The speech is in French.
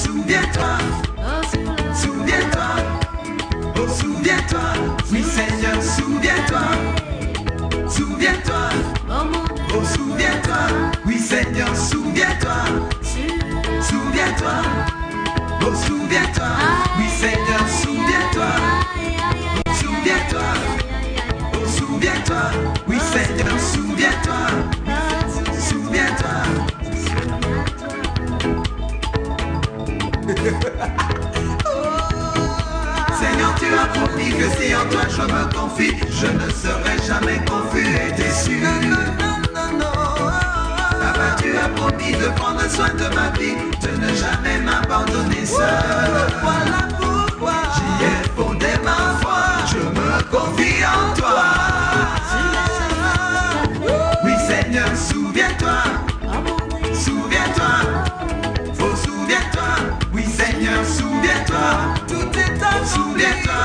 souviens-toi, souviens-toi, oh souviens-toi, oui Seigneur, souviens-toi, souviens-toi, oh souviens-toi, oui Seigneur, souviens-toi, souviens-toi, oh souviens-toi, oui Seigneur, souviens-toi, souviens-toi, oh souviens-toi, oui Seigneur, souviens-toi, souviens-toi. Seigneur, tu as promis que si en toi je me confie, je ne serai jamais confus et déçu. Papa, tu as promis de prendre soin de ma vie, de ne jamais m'abandonner seul. Voilà pourquoi j'y ai fondé ma foi, je me confie en toi. Oui Seigneur, souviens-toi, souviens-toi, oh souviens-toi, oui Seigneur, souviens-toi, tout est à souviens-toi.